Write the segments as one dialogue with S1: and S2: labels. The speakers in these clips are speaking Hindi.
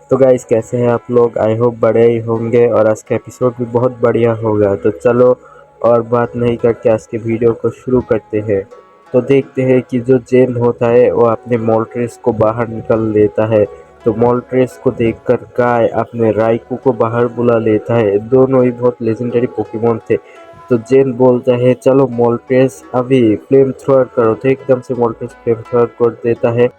S1: तो गाइस कैसे हैं आप लोग। आई होप बड़े ही होंगे और आज का एपिसोड भी बहुत बढ़िया होगा। तो चलो और बात नहीं करके आज के वीडियो को शुरू करते हैं। तो देखते हैं कि जो जेन होता है वो अपने मोल्ट्रेस को बाहर निकल लेता है। तो मोल्ट्रेस को देखकर काय अपने राइकू को बाहर बुला लेता है। दोनों ही बहुत लेजेंडरी पोकेमोन थे। तो जेन बोलता है चलो मोल्ट्रेस अभी फ्लेम थ्रोअर करो। तो एकदम से मोल्ट्रेस फ्लेम थ्रोअर कर देता है।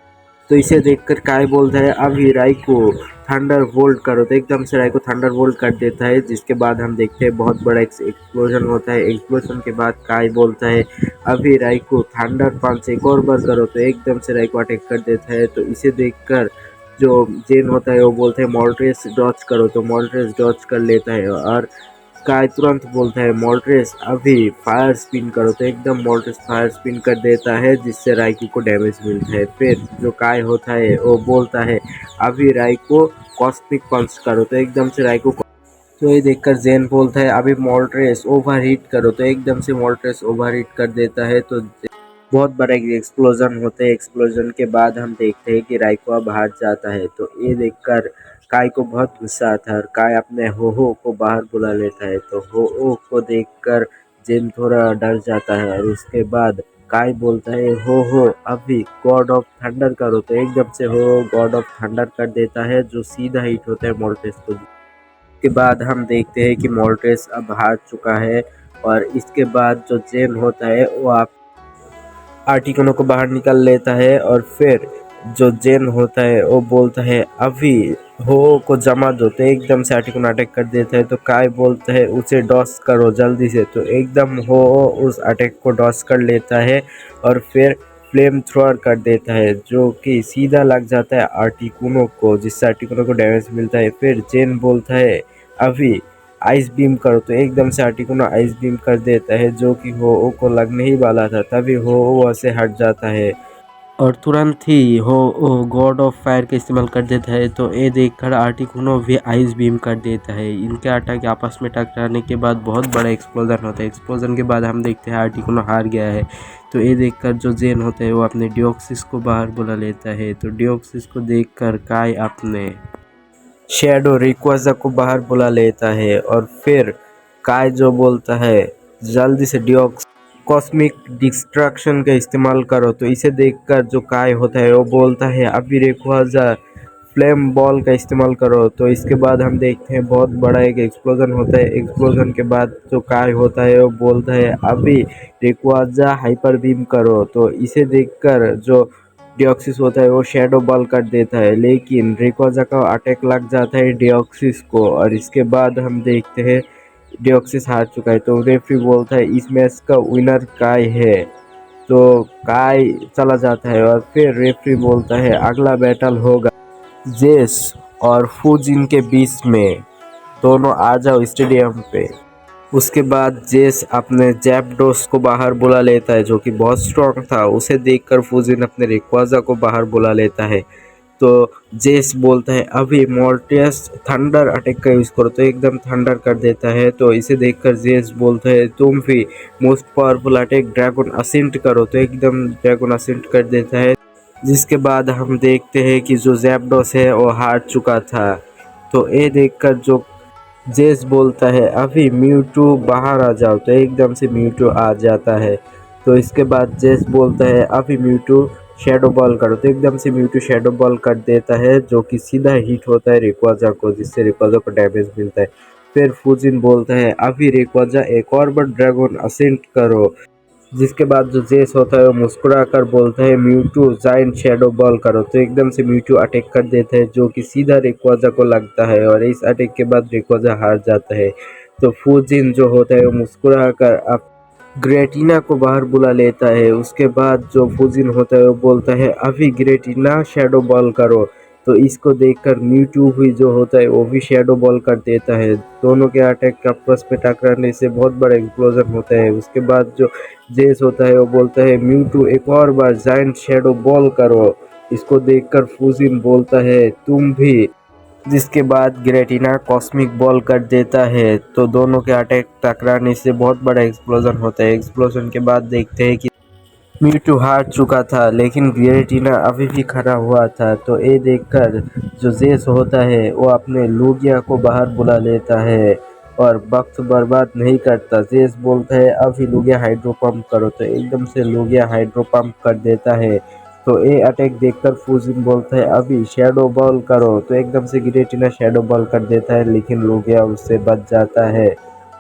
S1: तो इसे देखकर काय बोलता है अभी राई को थंडर वोल्ट करो। तो एकदम से राई को थंडर वोल्ट कर देता है, जिसके बाद हम देखते हैं बहुत बड़ा एक्सप्लोजन होता है। एक्सप्लोजन के बाद काय बोलता है अभी राई को थंडर पंच एक और बार करो। तो एकदम से राई को अटैक कर देता है। तो इसे देखकर जो जेन होता है वो बोलते हैं मॉल्ट्रेस डॉच करो। तो मॉल्ट्रेस डॉच कर लेता है और काय तुरंत बोलता है मोल्ट्रेस अभी फायर स्पिन करो। तो एकदम मोल्ट्रेस फायर स्पिन कर देता है, जिससे राइकू को डैमेज मिलता है। फिर जो काय होता है वो बोलता है अभी राइकू कॉस्मिक पंच करो। तो एकदम से राइकू तो ये देखकर जेन बोलता है अभी मोल्ट्रेस ओवर हीट करो। तो एकदम से मोल्ट्रेस ओवर हीट कर देता है। तो बहुत बड़ा एक्सप्लोजन होता है। एक्सप्लोजन के बाद हम देखते हैं कि राइको बाहर जाता है। तो ये देखकर काय को बहुत गुस्सा आता है और काय अपने हो को बाहर बुला लेता है। तो हो को देखकर जेन थोड़ा डर जाता है और उसके बाद काय बोलता है हो अभी गॉड ऑफ थंडर करो। तो एकदम से हो गॉड ऑफ थंडर कर देता है, जो सीधा हिट होता है मोल्ट्रेस को। के बाद हम देखते हैं कि मोल्ट्रेस अब हार चुका है और इसके बाद जो जेन होता है वो आप आर्टिकनों को बाहर निकाल लेता है और फिर जो जेन होता है वो बोलता है अभी हो को जमा दो। तो एकदम से आर्टिकन अटैक कर देता है। तो काय बोलता है उसे डॉस करो जल्दी से। तो एकदम हो उस अटैक को डॉस कर लेता है और फिर फ्लेम थ्रोअर कर देता है, जो कि सीधा लग जाता है आर्टिकुनो को, जिससे आर्टिकुनो को डैमेज मिलता है। फिर जेन बोलता है अभी आइस बीम करो। तो एकदम से आर्टिकुनो आइस बीम कर देता है, जो कि हो को लगने ही वाला था। तभी हो वहाँ से हट जाता है और तुरंत ही हो गॉड ऑफ फायर का इस्तेमाल कर देता है। तो ये देखकर आर्टिकुनो भी आइस बीम कर देता है। इनके अटैक आपस में टकराने के बाद बहुत बड़ा एक्सप्लोजन होता है। एक्सप्लोजन के बाद हम देखते हैं आर्टिकुनो हार गया है। तो ये देखकर जो जेन होता है वो अपने डिओक्सिस को बाहर बुला लेता है। तो डिओक्सिस को देखकर काय अपने शैडो रिक्वाजा को बाहर बुला लेता है और फिर काय जो बोलता है जल्दी से डिओक्स कॉस्मिक डिस्ट्रक्शन का इस्तेमाल करो। तो इसे देखकर जो काय होता है वो बोलता है अभी रिक्वाजा फ्लेम बॉल का इस्तेमाल करो। तो इसके बाद हम देखते हैं बहुत बड़ा एक एक्सप्लोजन होता है। एक्सप्लोजन के बाद जो काय होता है वो बोलता है अभी रिक्वाजा हाइपर बीम करो। तो इसे देखकर जो डिओक्सिस होता है वो शैडो बॉल कर देता है, लेकिन रेक्वाजा का अटैक लग जाता है डिओक्सिस को और इसके बाद हम देखते हैं डिओक्सिस हार चुका है। तो रेफरी बोलता है इस मैच का विनर काय है। तो काय चला जाता है और फिर रेफरी बोलता है अगला बैटल होगा जेस और फूजिन के बीच में, दोनों आ जाओ स्टेडियम पे। उसके बाद जेस अपने जैपडोस को बाहर बुला लेता है, जो कि बहुत स्ट्रॉन्ग था। उसे देखकर फूजिन अपने रिक्वाजा को बाहर बुला लेता है। तो जेस बोलता है अभी मोर्टियस थंडर अटैक का यूज़ करो। तो एकदम थंडर कर देता है। तो इसे देखकर जेस बोलता है तुम भी most powerful attack dragon ascent करो। तो एकदम ड्रैगन असेंट कर देता है, जिसके बाद हम देखते हैं कि जो जैपडोस है वो हार चुका था। तो ये देखकर जो जेस बोलता है अभी म्यूटू बाहर आ जाओ। तो एकदम से म्यूटू आ जाता है। तो इसके बाद जेस बोलता है अभी म्यूटू शैडो बॉल करो। तो एकदम से म्यूटू शैडो बॉल कर देता है, जो कि सीधा हिट होता है रिक्वाजा को, जिससे रिक्वाजा को डैमेज मिलता है। फिर फूजिन बोलता है अभी रिक्वाजा एक और बार ड्रैगन असेंट करो, जिसके बाद जो जेस होता है वो मुस्कुरा कर बोलता है म्यूटू जाइंट शैडो बॉल करो। तो एकदम से म्यूटू अटैक कर देता है, जो कि सीधा रेक्वाजा को लगता है और इस अटैक के बाद रेक्वाजा हार जाता है। तो फूजिन जो होता है वो मुस्कुरा कर अब ग्रेटिना को बाहर बुला लेता है। उसके बाद जो फूजिन होता है वो बोलता है अभी ग्रेटिना शैडो बॉल करो। तो इसको देखकर म्यूटू हुई जो होता है वो भी शैडो बॉल कर देता है। दोनों के अटैक आपस में टकराने से बहुत बड़ा एक्सप्लोजन होता है। उसके बाद जो जेस होता है वो बोलता है म्यूटू एक और बार जायंट शैडो बॉल करो। इसको देखकर फूजिन बोलता है तुम भी, जिसके बाद ग्रेटिना कॉस्मिक बॉल कर देता है। तो दोनों के अटैक टकराने से बहुत बड़ा एक्सप्लोजन होता है। एक्सप्लोजन के बाद देखते हैं कि म्यूटू हार चुका था लेकिन गिरेटिना अभी भी खड़ा हुआ था। तो ये देखकर जो जेस होता है वो अपने लूगिया को बाहर बुला लेता है और वक्त बर्बाद नहीं करता। जेस बोलता है अभी लूगिया हाइड्रो पंप करो, तो एकदम से लूगिया हाइड्रो पंप कर देता है। तो ये अटैक देखकर फूजिन बोलता है अभी शैडो बॉल करो, तो एकदम से गिरेटिना शैडो बॉल कर देता है लेकिन लूगिया उससे बच जाता है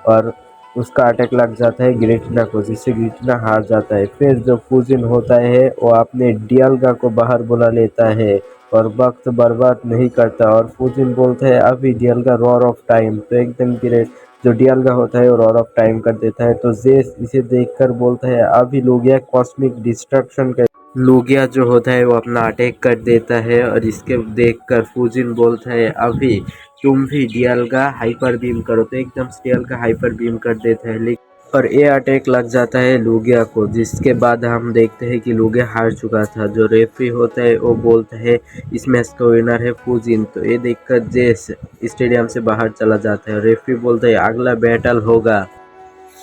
S1: और उसका अटैक लग जाता है गिरेटिना को, जिससे गिरेटिना हार जाता है। फिर जो फूजिन होता है वो अपने डियाल्गा को बाहर बुला लेता है और वक्त बर्बाद नहीं करता और फूजिन बोलता है अभी डियाल्गा रॉर ऑफ टाइम, तो एकदम गिरे जो डियाल्गा होता है वो रॉर ऑफ टाइम कर देता है। तो जेस इसे देखकर बोलता है अभी लोगिया कॉस्मिक डिस्ट्रक्शन कर लोगिया जो होता है वो अपना अटैक कर देता है और इसके देखकर फूजिन बोलता है अभी तुम भी डियाल्गा हाइपर बीम करो, तो एकदम से डियाल्गा हाइपर बीम कर देता है लेकिन और ये अटैक लग जाता है लूगिया को, जिसके बाद हम देखते हैं कि लूगिया हार चुका था। जो रेफरी होता है वो बोलता है इस मैच का विनर है फूजिन। तो ये देखकर जेस स्टेडियम से बाहर चला जाता है। रेफरी बोलता है अगला बैटल होगा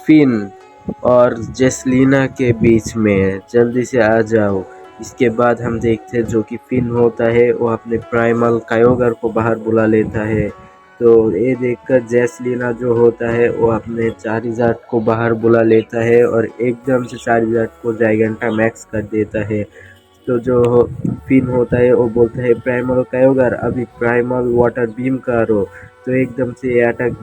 S1: फिन और जेसलीना के बीच में, जल्दी से आ जाओ। इसके बाद हम देखते हैं जो कि फिन होता है वो अपने प्राइमल कायोगर को बाहर बुला लेता है। तो ये देखकर जेसलीना जो होता है वो अपने चारिजार्ड को बाहर बुला लेता है और एकदम से चारिजार्ड को जाइगेंटा मैक्स कर देता है। तो जो फिन होता है वो बोलता है प्राइमल कायोगर अभी प्राइमल वाटर बीम करो। तो एकदम से ये अटैक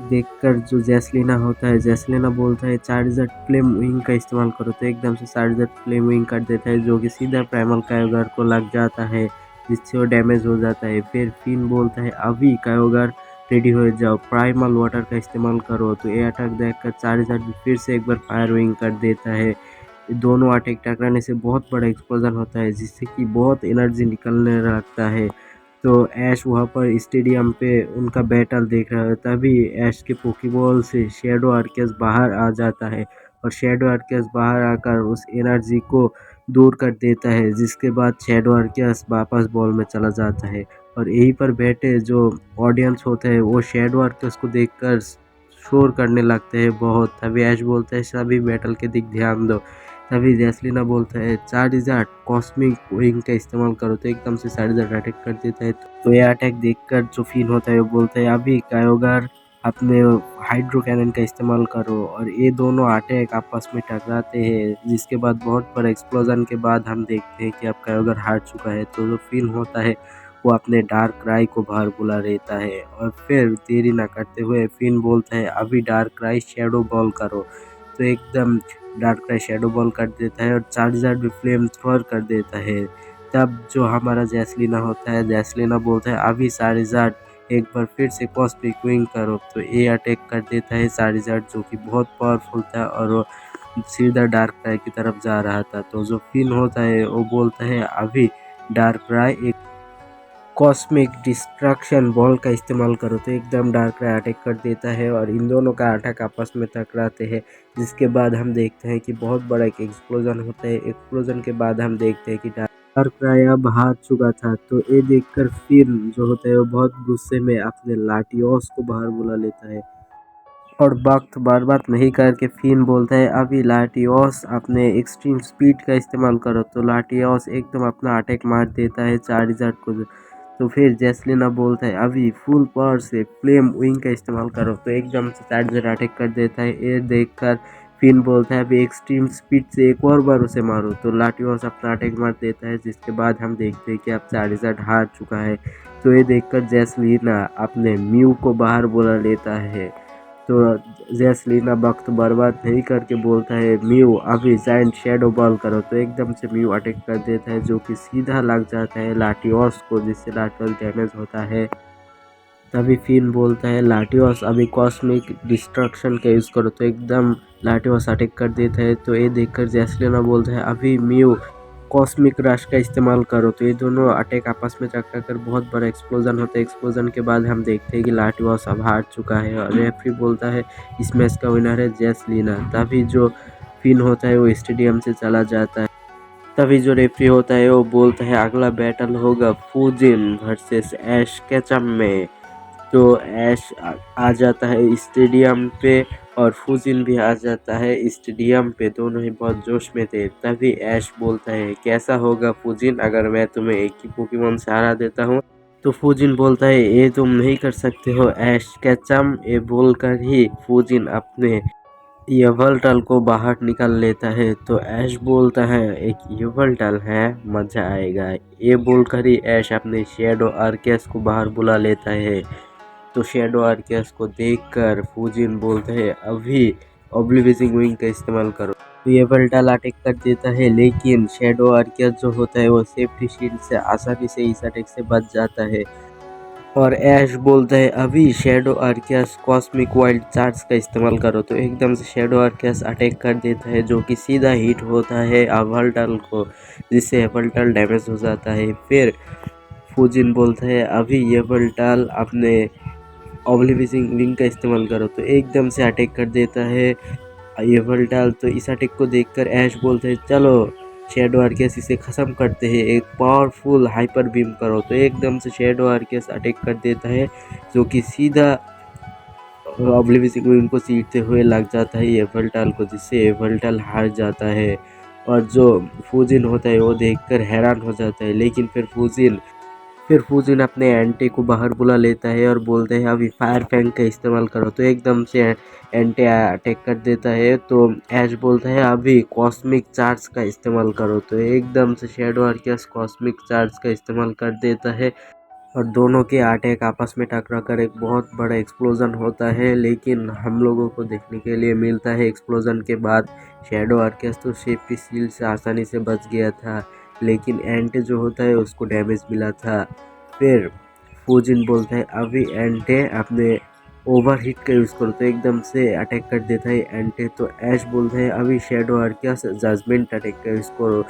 S1: देखकर जो जैसलीना होता है, जैसलीना बोलता है चार्जर फ्लेम विंग का इस्तेमाल करो, तो एकदम से चार्जर फ्लेम विंग कर देता है जो कि सीधा प्राइमल कायोगर को लग जाता है, जिससे वो डैमेज हो जाता है। फिर फिन बोलता है अभी कायोगर रेडी हो जाओ, प्राइमल वाटर का इस्तेमाल करो। तो ये अटैक देखकर चार्जर भी फिर से एक बार फायर विंग कर देता है। दोनों अटैक टकराने से बहुत बड़ा एक्सप्लोजन होता है जिससे कि बहुत एनर्जी निकलने लगता है। तो ऐश वहाँ पर स्टेडियम पे उनका बैटल देख रहा है, तभी ऐश के पोकेबॉल से शैडो आर्केस बाहर आ जाता है और शैडो आर्केस बाहर आकर उस एनर्जी को दूर कर देता है, जिसके बाद शैडो आर्केस वापस बॉल में चला जाता है। और यहीं पर बैठे जो ऑडियंस होते हैं वो शैडो आर्केस को देखकर शोर करने लगते हैं बहुत। तभी ऐश बोलता है सभी बैटल के दिख ध्यान दो। तभी जैसलीना बोलता है चार्जर कॉस्मिक विंग का इस्तेमाल करो, तो एकदम से चार्जर अटैक कर देता है। तो यह अटैक देखकर जो फिन होता है वो बोलता है अभी कायोगर अपने हाइड्रो कैनन का इस्तेमाल करो, और ये दोनों अटैक आपस में टकराते हैं, जिसके बाद बहुत बड़ा एक्सप्लोजन के बाद हम देखते हैं कि अब कायोगर हार चुका है। तो जो फिन होता है वो अपने डार्क क्राई को बाहर बुला लेता है और फिर देरी ना करते हुए फिन बोलता है अभी डार्क क्राई शैडो बॉल करो। तो एकदम डार्क क्राई शैडो बॉल कर देता है और चार्जर भी फ्लेम थ्रोअर कर देता है। तब जो हमारा जैसलीना होता है, जैसलीना बोलता है अभी चार्जर एक बार फिर से कॉस्मिक विंग करो। तो ये अटैक कर देता है चार्जर जो कि बहुत पावरफुल था और वो सीधा डार्क क्राई की तरफ जा रहा था। तो जो फिन होता है वो बोलता है अभी डार्क क्राई एक कॉस्मिक डिस्ट्रक्शन बॉल का इस्तेमाल करो, तो एकदम डार्क राय अटैक कर देता है और इन दोनों का अटैक आपस में टकराते हैं। जिसके बाद हम देखते हैं कि बहुत बड़ा एक एक्सप्लोजन होता है। एक्सप्लोजन के बाद हम देखते हैं कि डार्क राय अब हार चुका था। तो ये देखकर फिर जो होता है वो बहुत गुस्से में अपने लाटियोस को बाहर बुला लेता है और वक्त बर्बाद नहीं करके फिन बोलता है अभी लाटियोस अपने एक्सट्रीम स्पीड का इस्तेमाल करो। तो लाटियोस एकदम अपना अटैक मार देता है चार्जर को। तो फिर जैसलीना बोलता है अभी फुल पावर से फ्लेम विंग का इस्तेमाल करो, तो एकदम से चार्जर अटैक कर देता है। ये देखकर फिन बोलता है अभी एक्सट्रीम स्पीड से एक और बार उसे मारो। तो लाटियोस अपना अटैक मार देता है, जिसके बाद हम देखते हैं कि अब चार्जर हार चुका है। तो ये देखकर जैसलीना अपने म्यू को बाहर बुला लेता है। तो जैसलीना वक्त बर्बाद नहीं करके बोलता है म्यू अभी जायंट शैडो बॉल करो। तो एकदम से म्यू अटैक कर देता है जो कि सीधा लग जाता है लाटियोस को, जिससे लाटियोस डैमेज होता है। तभी फिन बोलता है लाटियोस अभी कॉस्मिक डिस्ट्रक्शन का यूज़ करो, तो एकदम लाटियोस अटैक कर देता है। तो ये देखकर जैसलीना बोलता है अभी म्यू कॉस्मिक रश का इस्तेमाल करो। तो ये दोनों अटैक आपस में टकरा कर बहुत बड़ा एक्सप्लोजन होता है। एक्सप्लोजन के बाद हम देखते हैं कि लाटियोस अब हार चुका है और रेफरी बोलता है इस मैच का विनर है जैसलीना। तभी जो फिन होता है वो स्टेडियम से चला जाता है। तभी जो रेफरी होता है वो बोलता है अगला बैटल होगा फूजिन वर्सेस ऐश केचम में। तो ऐश आ जाता है स्टेडियम पे और फूजिन भी आ जाता है स्टेडियम पे। दोनों ही बहुत जोश में थे। तभी ऐश बोलता है कैसा होगा फूजिन अगर मैं तुम्हें एक ही पोकेमोन से हरा देता हूँ। तो फूजिन बोलता है ये तुम नहीं कर सकते हो ऐश कैचम। ये बोलकर ही फूजिन अपने यवलटल को बाहर निकाल लेता है। तो ऐश बोलता है एक यवलटल है, मजा आएगा। ये बोलकर ही ऐश अपने शेडो आर्केस को बाहर बुला लेता है। तो शेडो आर्केस को देखकर फूजिन बोलता है अभी ऑब्लिविजिंग विंग का इस्तेमाल करो। तो यवलटल अटैक कर देता है, लेकिन शेडो आर्केस जो होता है वो सेफ्टी शील्ड से आसानी से इस अटैक से बच जाता है। और ऐश बोलता है अभी शेडो आर्केस कॉस्मिक वाइल्ड चार्ज का इस्तेमाल करो। तो एकदम से शेडो आर्केस अटैक कर देता है, जो कि सीधा हिट होता है यवलटल को, जिससे यवलटल डैमेज हो जाता है। फिर फूजिन बोलता है अभी यवलटल अपने ऑब्लिविजिंग विंग का इस्तेमाल करो। तो एकदम से अटैक कर देता है यवलटल। तो इस अटैक को देखकर ऐश बोलते हैं चलो शेडो आर्केस इसे खत्म करते हैं, एक पावरफुल हाइपर बीम करो। तो एकदम से शेडो आर्केस अटैक कर देता है, जो कि सीधा ऑब्लिविजिंग विंग को चीरते हुए लग जाता है यवलटल को, जिससे यवलटल हार जाता है। और जो फूजिन होता है वो देखकर हैरान हो जाता है। लेकिन फिर फूजिन अपने एंटे को बाहर बुला लेता है और बोलते हैं अभी फायर फैंग का इस्तेमाल करो। तो एकदम से एंटे अटैक कर देता है। तो ऐश बोलता है अभी कॉस्मिक चार्ज का इस्तेमाल करो। तो एकदम से शेडो आर्केस कॉस्मिक चार्ज का इस्तेमाल कर देता है और दोनों के अटैक आपस में टकरा कर एक बहुत बड़ा एक्सप्लोजन होता है। लेकिन हम लोगों को देखने के लिए मिलता है एक्सप्लोजन के बाद शेडो आर्केस तो सेफ्टी शील्ड से आसानी से बच गया था, लेकिन एंटे जो होता है उसको डैमेज मिला था। फिर फूजिन बोलता है अभी एंटे अपने ओवरहीट का यूज़ करो। तो एकदम से अटैक कर देता है एंटे। तो ऐश बोलता है अभी शेडो आर्केस जजमेंट अटैक का यूज़ करो।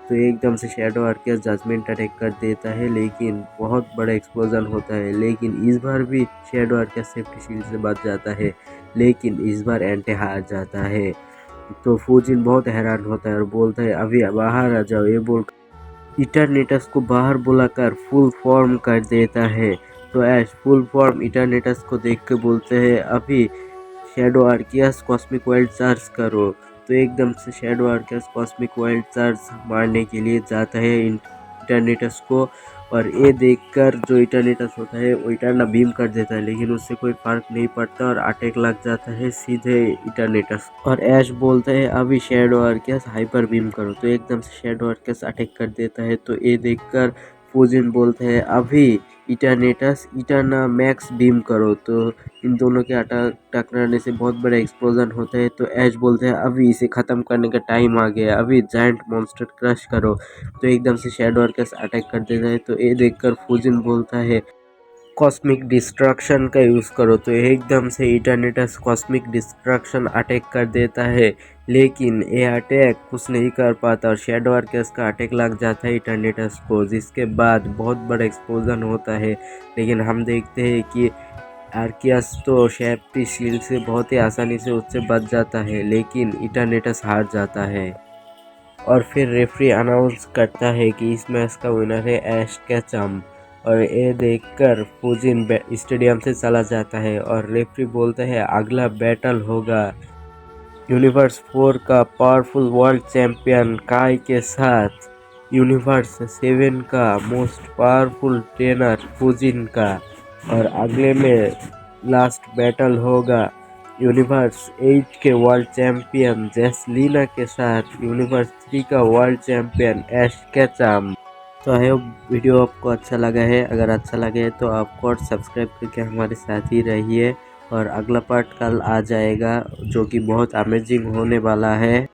S1: तो एकदम से शेडो आर्केस जजमेंट अटैक कर देता है, लेकिन बहुत बड़ा एक्सप्लोजन होता है। लेकिन इस बार भी शेडो आर्केस सेफ्टी शील्ड से बच जाता है, लेकिन इस बार एंटे हार जाता है। तो फूजिन बहुत हैरान होता है और बोलता है अभी बाहर आ जाओ। ये बोल इटरनेटस को बाहर बुलाकर फुल फॉर्म कर देता है। तो ऐश फुल फॉर्म इटरनेटस को देख के बोलते हैं अभी शेडो आर्केस कॉस्मिक वाइल्ड चार्ज करो। तो एकदम से शेडो आर्केस कॉस्मिक वाइल्ड चार्ज मारने के लिए जाता है इटरनेटस को। और ये देखकर जो इटरनेटस होता है वो इटरना बीम कर देता है, लेकिन उससे कोई फर्क नहीं पड़ता और अटैक लग जाता है सीधे इटरनेटस। और ऐश बोलता है अभी शेडो आर्केस हाइपर बीम करो। तो एकदम से शेडो आर्केस अटैक कर देता है। तो ये देखकर फूजिन बोलता है अभी इटरनेटस इटरना मैक्स बीम करो। तो इन दोनों के टकराने से बहुत बड़ा एक्सप्लोजन होता है। तो ऐश बोलते हैं अभी इसे ख़त्म करने का टाइम आ गया, अभी जायंट मॉन्स्टर क्रश करो। तो एकदम से शेडो आर्केस अटैक कर देता है। तो ये देखकर फूजिन बोलता है कॉस्मिक डिस्ट्रक्शन का यूज़ करो। तो एकदम से इटरनेटस कॉस्मिक डिस्ट्रक्शन अटैक कर देता है, लेकिन ये अटैक कुछ नहीं कर पाता और शेडो आर्केस का अटैक लग जाता है इटरनेटस को, जिसके बाद बहुत बड़ा एक्सप्लोजन होता है। लेकिन हम देखते हैं कि आर्कियस तो सेफ्टी शील्ड से बहुत ही आसानी से उससे बच जाता है, लेकिन इटरनेटस हार जाता है। और फिर रेफरी अनाउंस करता है कि इस मैच का विनर है ऐश कैचम। और ये देखकर फूजिन स्टेडियम से चला जाता है और रेफरी बोलता है अगला बैटल होगा यूनिवर्स 4 का पावरफुल वर्ल्ड चैंपियन काई के साथ यूनिवर्स 7 का मोस्ट पावरफुल ट्रेनर फूजिन का। और अगले में लास्ट बैटल होगा यूनिवर्स 8 के वर्ल्ड चैंपियन जैसलीना के साथ यूनिवर्स 3 का वर्ल्ड चैंपियन ऐश कैचम। तो आई होप वीडियो आपको अच्छा लगा है। अगर अच्छा लगे तो आपको सब्सक्राइब करके हमारे साथ ही रहिए। और अगला पार्ट कल आ जाएगा, जो कि बहुत अमेजिंग होने वाला है।